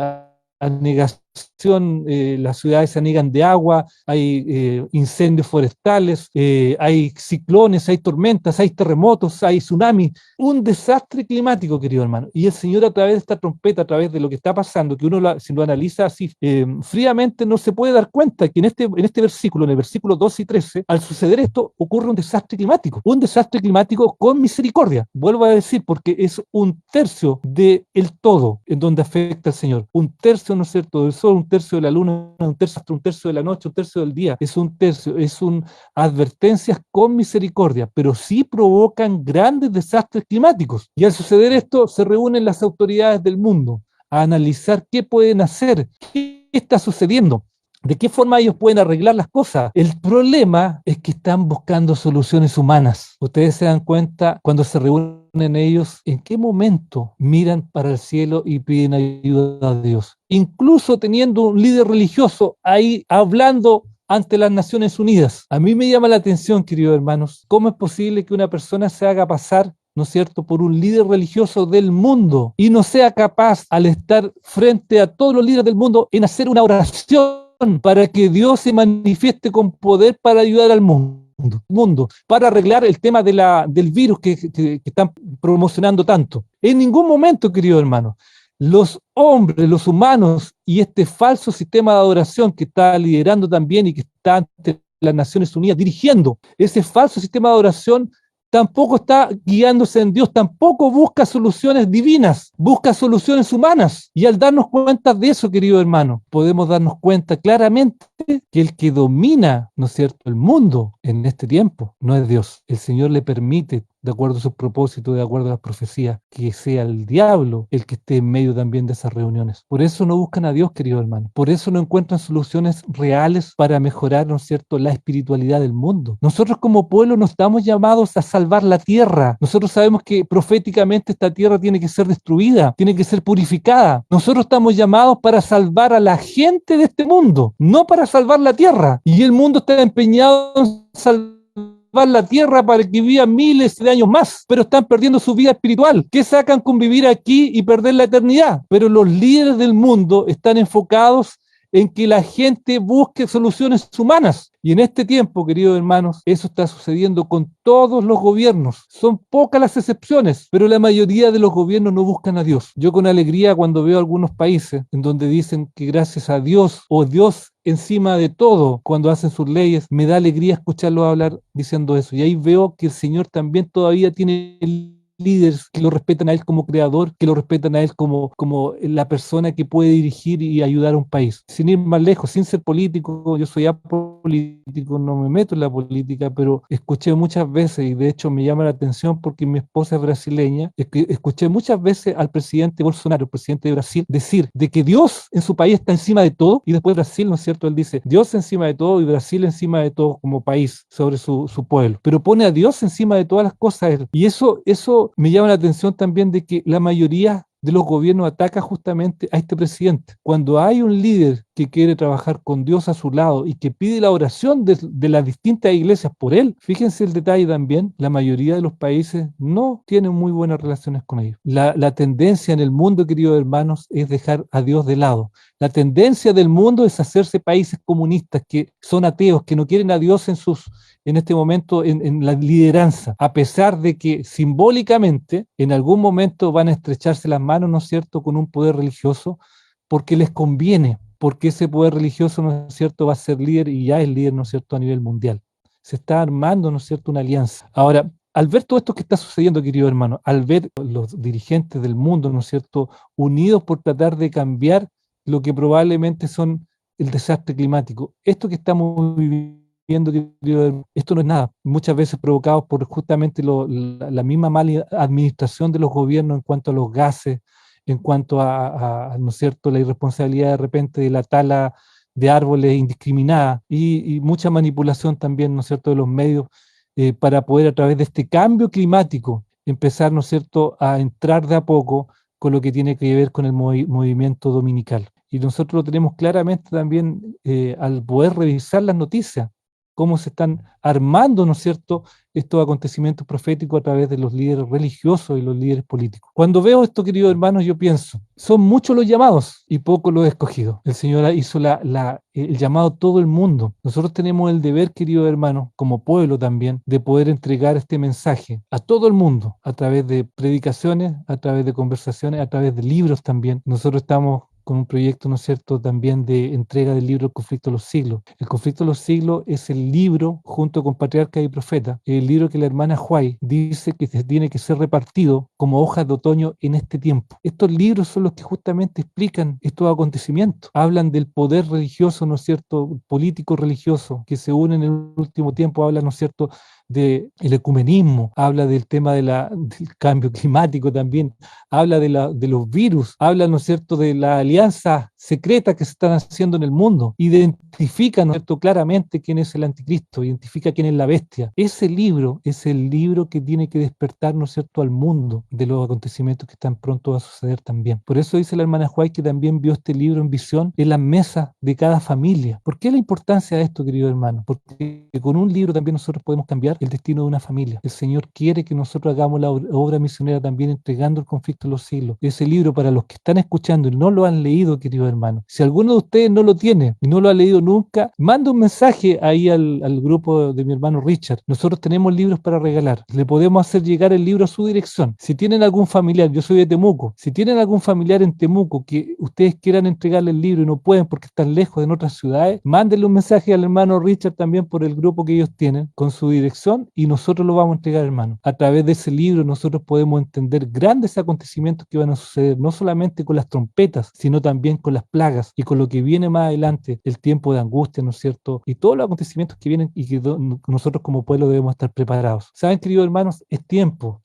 anegación, las ciudades se anegan de agua, hay incendios forestales, hay ciclones, hay tormentas, hay terremotos, hay tsunamis, un desastre climático, querido hermano. Y el Señor, a través de esta trompeta, a través de lo que está pasando, que uno si lo analiza así fríamente, no se puede dar cuenta que en este versículo, en el versículo 12 y 13, al suceder esto, ocurre un desastre climático con misericordia. Vuelvo a decir, porque es un tercio del todo en donde afecta al Señor. Un tercio, ¿no es cierto?, del sol, un tercio de la luna, un tercio de la noche, un tercio del día. Es un tercio, advertencias con misericordia, pero sí provocan grandes desastres climáticos. Y al suceder esto, se reúnen las autoridades del mundo a analizar qué pueden hacer, qué está sucediendo, de qué forma ellos pueden arreglar las cosas. El problema es que están buscando soluciones humanas. Ustedes se dan cuenta cuando se reúnen en ellos, ¿en qué momento miran para el cielo y piden ayuda a Dios? Incluso teniendo un líder religioso ahí hablando ante las Naciones Unidas. A mí me llama la atención, queridos hermanos, cómo es posible que una persona se haga pasar, ¿no es cierto?, por un líder religioso del mundo y no sea capaz, al estar frente a todos los líderes del mundo, en hacer una oración para que Dios se manifieste con poder para ayudar al mundo, para arreglar el tema del virus que están promocionando tanto. En ningún momento, querido hermano, los hombres, los humanos y este falso sistema de adoración que está liderando también y que está ante las Naciones Unidas dirigiendo ese falso sistema de adoración, tampoco está guiándose en Dios, tampoco busca soluciones divinas, busca soluciones humanas. Y al darnos cuenta de eso, querido hermano, podemos darnos cuenta claramente que el que domina, ¿no es cierto?, el mundo en este tiempo no es Dios. El Señor le permite, de acuerdo a sus propósitos, de acuerdo a las profecías, que sea el diablo el que esté en medio también de esas reuniones. Por eso no buscan a Dios, querido hermano. Por eso no encuentran soluciones reales para mejorar, ¿no es cierto?, la espiritualidad del mundo. Nosotros como pueblo no estamos llamados a salvar la tierra. Nosotros sabemos que proféticamente esta tierra tiene que ser destruida, tiene que ser purificada. Nosotros estamos llamados para salvar a la gente de este mundo, no para salvar la tierra. Y el mundo está empeñado en salvar la tierra para que vivan miles de años más, pero están perdiendo su vida espiritual. ¿Qué sacan con vivir aquí y perder la eternidad? Pero los líderes del mundo están enfocados en que la gente busque soluciones humanas. Y en este tiempo, queridos hermanos, eso está sucediendo con todos los gobiernos. Son pocas las excepciones, pero la mayoría de los gobiernos no buscan a Dios. Yo con alegría cuando veo algunos países en donde dicen que gracias a Dios o Dios encima de todo, cuando hacen sus leyes, me da alegría escucharlos hablar diciendo eso. Y ahí veo que el Señor también todavía tiene líderes que lo respetan a él como creador, que lo respetan a él como la persona que puede dirigir y ayudar a un país. Sin ir más lejos, sin ser político, yo soy apolítico, no me meto en la política, pero escuché muchas veces, y de hecho me llama la atención porque mi esposa es brasileña, escuché muchas veces al presidente Bolsonaro, el presidente de Brasil, decir de que Dios en su país está encima de todo, y después Brasil, ¿no es cierto? Él dice, Dios encima de todo y Brasil encima de todo como país sobre su pueblo, pero pone a Dios encima de todas las cosas, y eso me llama la atención también de que la mayoría de los gobiernos ataca justamente a este presidente. Cuando hay un líder que quiere trabajar con Dios a su lado y que pide la oración de las distintas iglesias por él, fíjense el detalle también, la mayoría de los países no tienen muy buenas relaciones con ellos. La tendencia en el mundo, queridos hermanos, es dejar a Dios de lado. La tendencia del mundo es hacerse países comunistas que son ateos, que no quieren a Dios en este momento en la lideranza, a pesar de que simbólicamente en algún momento van a estrecharse las manos, ¿no es cierto?, con un poder religioso, porque les conviene, porque ese poder religioso, ¿no es cierto?, va a ser líder y ya es líder, ¿no es cierto?, a nivel mundial. Se está armando, ¿no es cierto?, una alianza. Ahora, al ver todo esto que está sucediendo, querido hermano, al ver los dirigentes del mundo, ¿no es cierto?, unidos por tratar de cambiar lo que probablemente son el desastre climático, esto que estamos viviendo, esto no es nada, muchas veces provocados por justamente la misma mala administración de los gobiernos en cuanto a los gases, en cuanto ¿no es cierto?, la irresponsabilidad de repente de la tala de árboles indiscriminada y mucha manipulación también, ¿no es cierto?, de los medios para poder a través de este cambio climático empezar, ¿no es cierto?, a entrar de a poco con lo que tiene que ver con el movimiento dominical. Y nosotros lo tenemos claramente también al poder revisar las noticias, cómo se están armando, ¿no es cierto?, estos acontecimientos proféticos a través de los líderes religiosos y los líderes políticos. Cuando veo esto, queridos hermanos, yo pienso, son muchos los llamados y pocos los escogidos. El Señor hizo el llamado a todo el mundo. Nosotros tenemos el deber, queridos hermanos, como pueblo también, de poder entregar este mensaje a todo el mundo, a través de predicaciones, a través de conversaciones, a través de libros también. Nosotros estamos con un proyecto, ¿no es cierto?, también de entrega del libro El conflicto de los siglos. El conflicto de los siglos es el libro, junto con Patriarca y Profeta, el libro que la hermana White dice que tiene que ser repartido como hojas de otoño en este tiempo. Estos libros son los que justamente explican estos acontecimientos. Hablan del poder religioso, ¿no es cierto?, político religioso, que se une en el último tiempo, habla, ¿no es cierto?, del ecumenismo, habla del tema del cambio climático también, habla de los virus, habla, ¿no es cierto?, de la alianza secretas que se están haciendo en el mundo, identifica, ¿no es cierto?, claramente quién es el anticristo, identifica quién es la bestia. Ese libro es el libro que tiene que despertar, ¿no es cierto?, al mundo de los acontecimientos que están pronto a suceder también. Por eso dice la hermana White que también vio este libro en visión en las mesas de cada familia. ¿Por qué la importancia de esto, querido hermano? Porque con un libro también nosotros podemos cambiar el destino de una familia. El Señor quiere que nosotros hagamos la obra misionera también entregando el conflicto de los siglos. Ese libro, para los que están escuchando y no lo han leído, querido hermano, si alguno de ustedes no lo tiene y no lo ha leído nunca, manda un mensaje ahí al grupo de mi hermano Richard. Nosotros tenemos libros para regalar. Le podemos hacer llegar el libro a su dirección. Si tienen algún familiar, yo soy de Temuco, si tienen algún familiar en Temuco que ustedes quieran entregarle el libro y no pueden porque están lejos en otras ciudades, mándenle un mensaje al hermano Richard también por el grupo que ellos tienen con su dirección y nosotros lo vamos a entregar, hermano. A través de ese libro nosotros podemos entender grandes acontecimientos que van a suceder, no solamente con las trompetas, sino también con las plagas y con lo que viene más adelante, el tiempo de angustia, ¿no es cierto? Y todos los acontecimientos que vienen y que nosotros como pueblo debemos estar preparados. ¿Saben, queridos hermanos? Es tiempo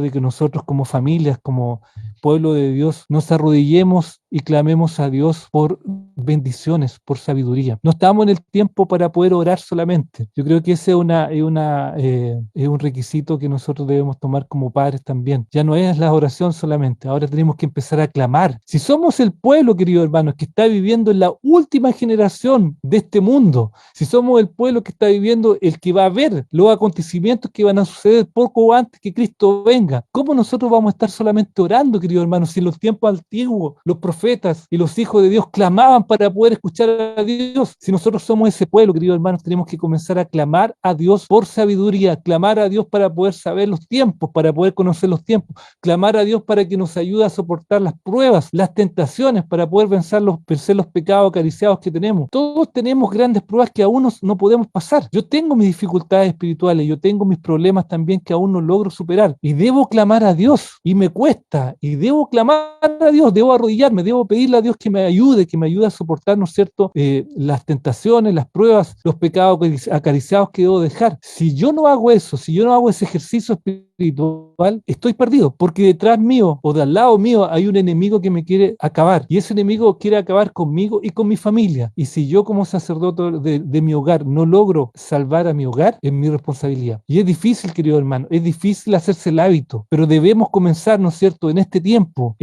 de que nosotros como familias, como pueblo de Dios, nos arrodillemos y clamemos a Dios por bendiciones, por sabiduría. No estamos en el tiempo para poder orar solamente. Yo creo que ese es un requisito que nosotros debemos tomar como padres también. Ya no es la oración solamente, ahora tenemos que empezar a clamar. Si somos el pueblo, queridos hermanos, que está viviendo en la última generación de este mundo, si somos el pueblo que está viviendo, el que va a ver los acontecimientos que van a suceder poco antes que Cristo venga, ¿cómo nosotros vamos a estar solamente orando, queridos hermanos? Si en los tiempos antiguos los profetas y los hijos de Dios clamaban para poder escuchar a Dios, si nosotros somos ese pueblo, queridos hermanos, tenemos que comenzar a clamar a Dios por sabiduría, clamar a Dios para poder saber los tiempos, para poder conocer los tiempos, clamar a Dios para que nos ayude a soportar las pruebas, las tentaciones, para poder vencer los pecados acariciados que tenemos. Todos tenemos grandes pruebas que aún no podemos pasar. Yo tengo mis dificultades espirituales, yo tengo mis problemas también que aún no logro superar y debo clamar a Dios y me cuesta y debo clamar a Dios, debo arrodillarme, debo pedirle a Dios que me ayude a soportar, ¿no es cierto?, las tentaciones, las pruebas, los pecados acariciados que debo dejar. Si yo no hago eso, si yo no hago ese ejercicio espiritual, estoy perdido, porque detrás mío o de al lado mío hay un enemigo que me quiere acabar y ese enemigo quiere acabar conmigo y con mi familia. Y si yo como sacerdote de mi hogar no logro salvar a mi hogar, es mi responsabilidad. Y es difícil, querido hermano, es difícil hacerse el hábito, pero debemos comenzar, ¿no es cierto?, en este tiempo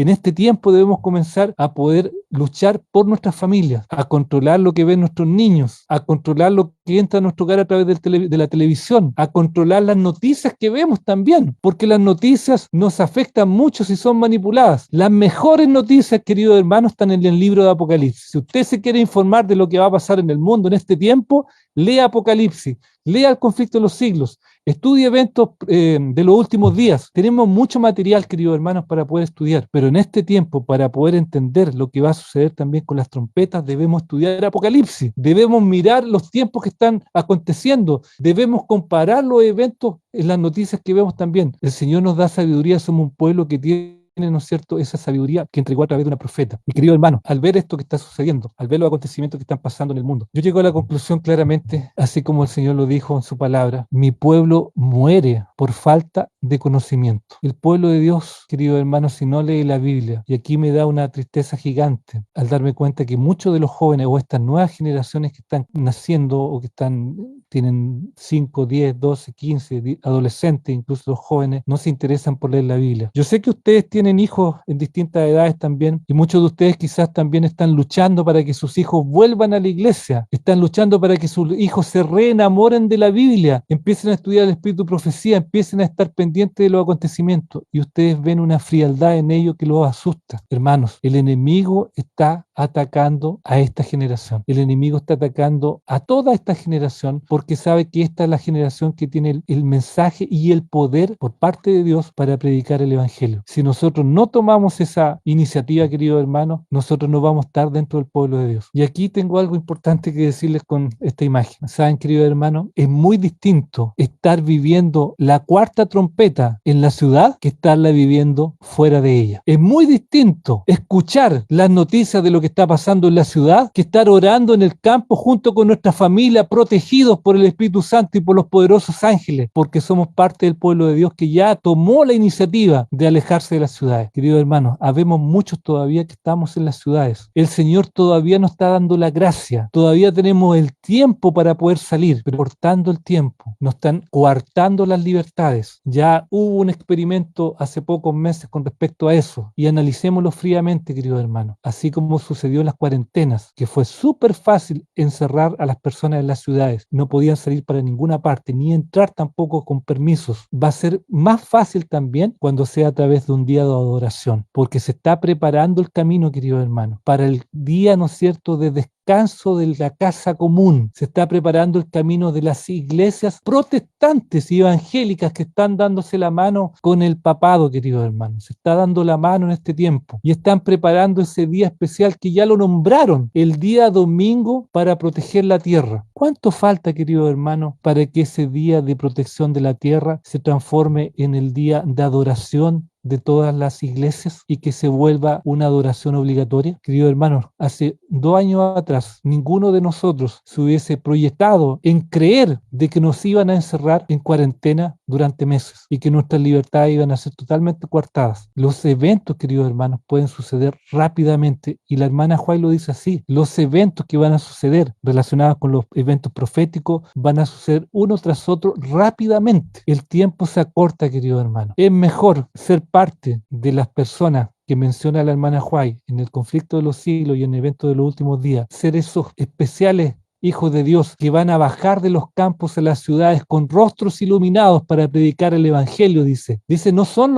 debemos comenzar a poder luchar por nuestras familias, a controlar lo que ven nuestros niños, a controlar lo que entra a nuestro hogar a través de la televisión, a controlar las noticias que vemos también, porque las noticias nos afectan mucho si son manipuladas. Las mejores noticias, queridos hermanos, están en el libro de Apocalipsis. Si usted se quiere informar de lo que va a pasar en el mundo en este tiempo, lea Apocalipsis, lea el conflicto de los siglos, estudie eventos de los últimos días. Tenemos mucho material, queridos hermanos, para poder estudiar, pero en este tiempo, para poder entender lo que va a suceder también con las trompetas, debemos estudiar Apocalipsis, debemos mirar los tiempos que están aconteciendo, debemos comparar los eventos en las noticias que vemos también. El Señor nos da sabiduría, somos un pueblo que tiene, ¿no es cierto?, esa sabiduría que entregó a través de una profeta. Y querido hermano, al ver esto que está sucediendo, al ver los acontecimientos que están pasando en el mundo, yo llego a la conclusión claramente, así como el Señor lo dijo en su palabra: mi pueblo muere por falta de conocimiento. El pueblo de Dios, querido hermano, si no lee la Biblia, y aquí me da una tristeza gigante al darme cuenta que muchos de los jóvenes o estas nuevas generaciones que están naciendo o que tienen 5, 10, 12, 15, adolescentes, incluso los jóvenes, no se interesan por leer la Biblia. Yo sé que ustedes tienen hijos en distintas edades también, y muchos de ustedes quizás también están luchando para que sus hijos vuelvan a la iglesia, están luchando para que sus hijos se reenamoren de la Biblia, empiecen a estudiar el espíritu de profecía, empiecen a estar pendientes de los acontecimientos, y ustedes ven una frialdad en ellos que los asusta. Hermanos, el enemigo está atacando a esta generación. El enemigo está atacando a toda esta generación porque sabe que esta es la generación que tiene el mensaje y el poder por parte de Dios para predicar el evangelio. Si nosotros nosotros no tomamos esa iniciativa, queridos hermanos, nosotros no vamos a estar dentro del pueblo de Dios. Y aquí tengo algo importante que decirles con esta imagen. Saben, queridos hermanos, es muy distinto estar viviendo la cuarta trompeta en la ciudad que estarla viviendo fuera de ella. Es muy distinto escuchar las noticias de lo que está pasando en la ciudad que estar orando en el campo junto con nuestra familia, protegidos por el Espíritu Santo y por los poderosos ángeles, porque somos parte del pueblo de Dios que ya tomó la iniciativa de alejarse de las ciudades. Queridos hermanos, habemos muchos todavía que estamos en las ciudades. El Señor todavía nos está dando la gracia, todavía tenemos el tiempo para poder salir, pero cortando el tiempo, nos están coartando las libertades. Ya hubo un experimento hace pocos meses con respecto a eso y analicémoslo fríamente, queridos hermanos, así como sucedió en las cuarentenas, que fue súper fácil encerrar a las personas en las ciudades, no podían salir para ninguna parte, ni entrar tampoco con permisos. Va a ser más fácil también cuando sea a través de un día de adoración, porque se está preparando el camino, queridos hermanos, para el día, ¿no es cierto?, de descanso de la casa común. Se está preparando el camino de las iglesias protestantes y evangélicas que están dándose la mano con el papado, queridos hermanos. Se está dando la mano en este tiempo y están preparando ese día especial que ya lo nombraron, el día domingo, para proteger la tierra. ¿Cuánto falta, queridos hermanos, para que ese día de protección de la tierra se transforme en el día de adoración de todas las iglesias y que se vuelva una adoración obligatoria? Queridos hermanos, hace 2 años atrás ninguno de nosotros se hubiese proyectado en creer de que nos iban a encerrar en cuarentena durante meses y que nuestras libertades iban a ser totalmente coartadas. Los eventos, queridos hermanos, pueden suceder rápidamente y la hermana Juay lo dice así: los eventos que van a suceder relacionados con los eventos proféticos van a suceder uno tras otro rápidamente. El tiempo se acorta, queridos hermanos. Es mejor ser parte de las personas que menciona la hermana Juay en el conflicto de los siglos y en el evento de los últimos días, ser esos especiales hijos de Dios que van a bajar de los campos a las ciudades con rostros iluminados para predicar el evangelio, dice. Dice, no son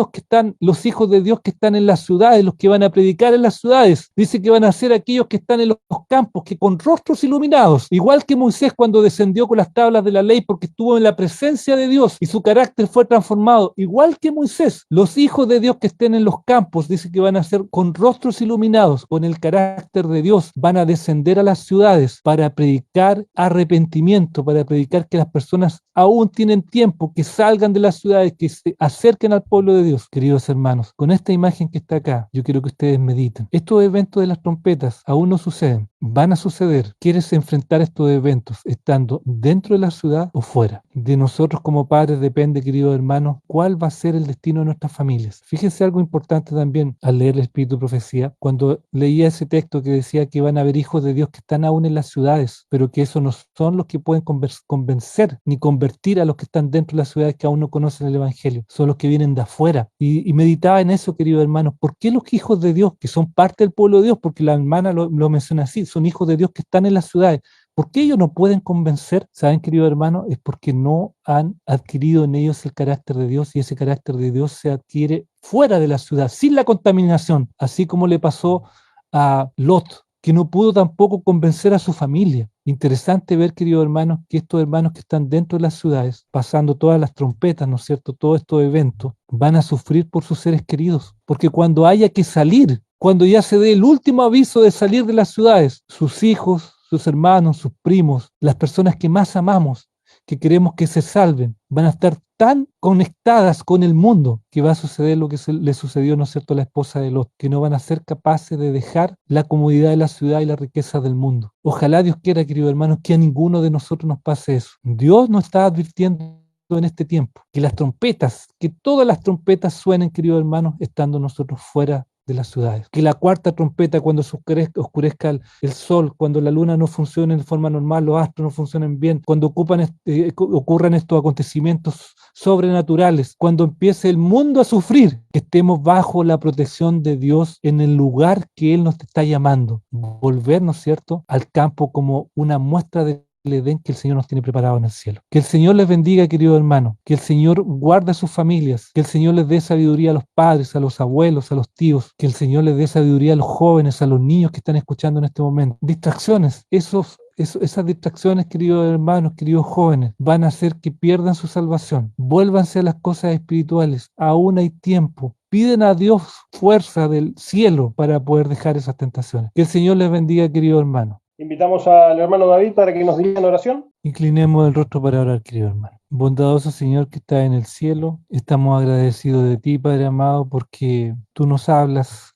los hijos de Dios que están en las ciudades los que van a predicar en las ciudades. Dice que van a ser aquellos que están en los campos, que con rostros iluminados, igual que Moisés cuando descendió con las tablas de la ley porque estuvo en la presencia de Dios y su carácter fue transformado, igual que Moisés. Los hijos de Dios que estén en los campos, dice que van a ser con rostros iluminados, con el carácter de Dios, van a descender a las ciudades para predicar arrepentimiento, para predicar que las personas aún tienen tiempo, que salgan de las ciudades, que se acerquen al pueblo de Dios. Queridos hermanos, con esta imagen que está acá, yo quiero que ustedes mediten. Estos eventos de las trompetas aún no suceden, van a suceder. ¿Quieres enfrentar estos eventos estando dentro de la ciudad o fuera? De nosotros como padres depende, queridos hermanos, cuál va a ser el destino de nuestras familias. Fíjense algo importante también al leer el Espíritu de Profecía, cuando leía ese texto que decía que van a haber hijos de Dios que están aún en las ciudades, pero que esos no son los que pueden convencer ni convertir a los que están dentro de las ciudades que aún no conocen el Evangelio, son los que vienen de afuera. Y meditaba en eso, queridos hermanos, ¿por qué los hijos de Dios, que son parte del pueblo de Dios, porque la hermana lo menciona así, son hijos de Dios que están en las ciudades? ¿Por qué ellos no pueden convencer? ¿Saben, queridos hermanos? Es porque no han adquirido en ellos el carácter de Dios, y ese carácter de Dios se adquiere fuera de la ciudad, sin la contaminación, así como le pasó a Lot, que no pudo tampoco convencer a su familia. Interesante ver, queridos hermanos, que estos hermanos que están dentro de las ciudades, pasando todas las trompetas, ¿no es cierto?, todos estos eventos, van a sufrir por sus seres queridos, porque cuando haya que salir, cuando ya se dé el último aviso de salir de las ciudades, sus hijos, sus hermanos, sus primos, las personas que más amamos, que queremos que se salven, van a estar tan conectadas con el mundo que va a suceder lo que le sucedió, ¿no es cierto?, a la esposa de Lot, que no van a ser capaces de dejar la comodidad de la ciudad y la riqueza del mundo. Ojalá Dios quiera, queridos hermanos, que a ninguno de nosotros nos pase eso. Dios nos está advirtiendo en este tiempo que las trompetas, que todas las trompetas suenen, queridos hermanos, estando nosotros fuera de las ciudades. Que la cuarta trompeta, cuando se oscurezca el sol, cuando la luna no funcione de forma normal, los astros no funcionen bien, cuando ocurran estos acontecimientos sobrenaturales, cuando empiece el mundo a sufrir, que estemos bajo la protección de Dios en el lugar que Él nos está llamando. Volver, ¿no es cierto?, al campo como una muestra de el Edén que el Señor nos tiene preparado en el cielo. Que el Señor les bendiga, queridos hermanos, que el Señor guarde a sus familias, que el Señor les dé sabiduría a los padres, a los abuelos, a los tíos, que el Señor les dé sabiduría a los jóvenes, a los niños que están escuchando en este momento. Distracciones, esos esas distracciones, queridos hermanos, queridos jóvenes, van a hacer que pierdan su salvación. Vuélvanse a las cosas espirituales. Aún hay tiempo. Piden a Dios fuerza del cielo para poder dejar esas tentaciones. Que el Señor les bendiga, queridos hermanos. Invitamos al hermano David para que nos diga en oración. Inclinemos el rostro para orar, querido hermano. Bondadoso Señor que está en el cielo, estamos agradecidos de ti, Padre amado, porque tú nos hablas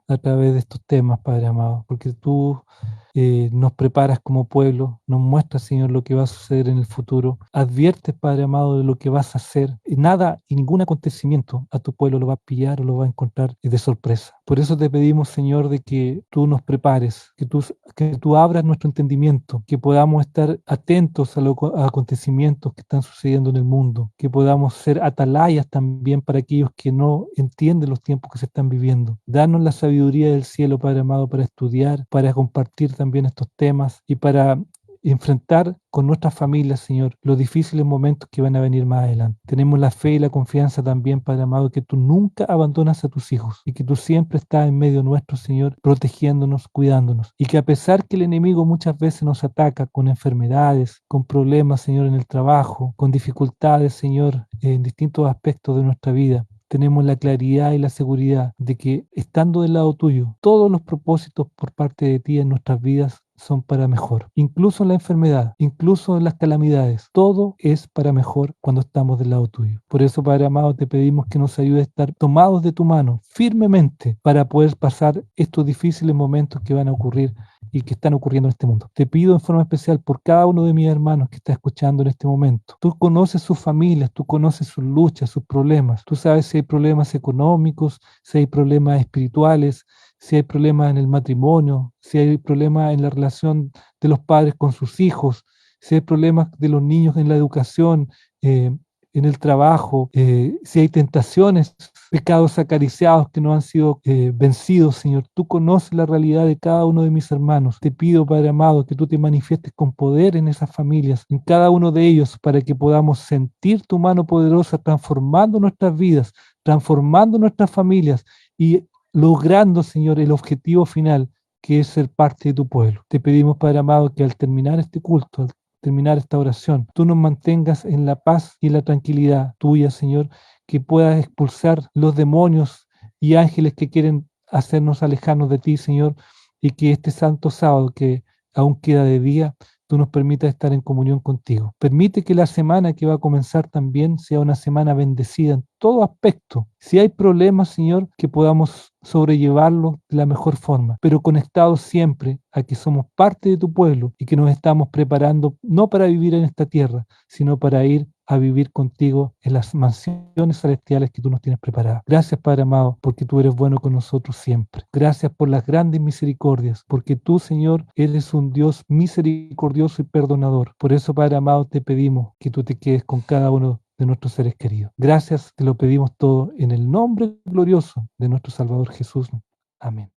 a través de estos temas, Padre amado, porque tú nos preparas como pueblo, nos muestras, Señor, lo que va a suceder en el futuro, adviertes, Padre amado, de lo que vas a hacer. Y nada y ningún acontecimiento a tu pueblo lo va a pillar o lo va a encontrar de sorpresa. Por eso te pedimos, Señor, de que tú nos prepares, que tú abras nuestro entendimiento, que podamos estar atentos a los acontecimientos que están sucediendo en el mundo, que podamos ser atalayas también para aquellos que no entienden los tiempos que se están viviendo. Danos la sabiduría del cielo, Padre amado, para estudiar, para compartir también estos temas y para enfrentar con nuestras familias, Señor, los difíciles momentos que van a venir más adelante. Tenemos la fe y la confianza también, Padre amado, que tú nunca abandonas a tus hijos y que tú siempre estás en medio nuestro, Señor, protegiéndonos, cuidándonos. Y que a pesar que el enemigo muchas veces nos ataca con enfermedades, con problemas, Señor, en el trabajo, con dificultades, Señor, en distintos aspectos de nuestra vida, tenemos la claridad y la seguridad de que estando del lado tuyo, todos los propósitos por parte de ti en nuestras vidas son para mejor. Incluso en la enfermedad, incluso en las calamidades, todo es para mejor cuando estamos del lado tuyo. Por eso, Padre amado, te pedimos que nos ayude a estar tomados de tu mano firmemente para poder pasar estos difíciles momentos que van a ocurrir y que están ocurriendo en este mundo. Te pido en forma especial por cada uno de mis hermanos que está escuchando en este momento. Tú conoces sus familias, tú conoces sus luchas, sus problemas. Tú sabes si hay problemas económicos, si hay problemas espirituales, si hay problemas en el matrimonio, si hay problemas en la relación de los padres con sus hijos, si hay problemas de los niños en la educación, en el trabajo, si hay tentaciones, pecados acariciados que no han sido vencidos, Señor. Tú conoces la realidad de cada uno de mis hermanos. Te pido, Padre amado, que tú te manifiestes con poder en esas familias, en cada uno de ellos, para que podamos sentir tu mano poderosa transformando nuestras vidas, transformando nuestras familias y logrando, Señor, el objetivo final, que es ser parte de tu pueblo. Te pedimos, Padre amado, que al terminar este culto, al terminar esta oración, tú nos mantengas en la paz y la tranquilidad tuya, Señor, que puedas expulsar los demonios y ángeles que quieren hacernos alejarnos de ti, Señor, y que este santo sábado que aún queda de día, tú nos permitas estar en comunión contigo. Permite que la semana que va a comenzar también sea una semana bendecida en todo aspecto. Si hay problemas, Señor, que podamos sobrellevarlos de la mejor forma, pero conectados siempre a que somos parte de tu pueblo y que nos estamos preparando no para vivir en esta tierra, sino para ir a vivir contigo en las mansiones celestiales que tú nos tienes preparadas. Gracias, Padre amado, porque tú eres bueno con nosotros siempre. Gracias por las grandes misericordias, porque tú, Señor, eres un Dios misericordioso y perdonador. Por eso, Padre amado, te pedimos que tú te quedes con cada uno de nuestros seres queridos. Gracias, te lo pedimos todo en el nombre glorioso de nuestro Salvador Jesús. Amén.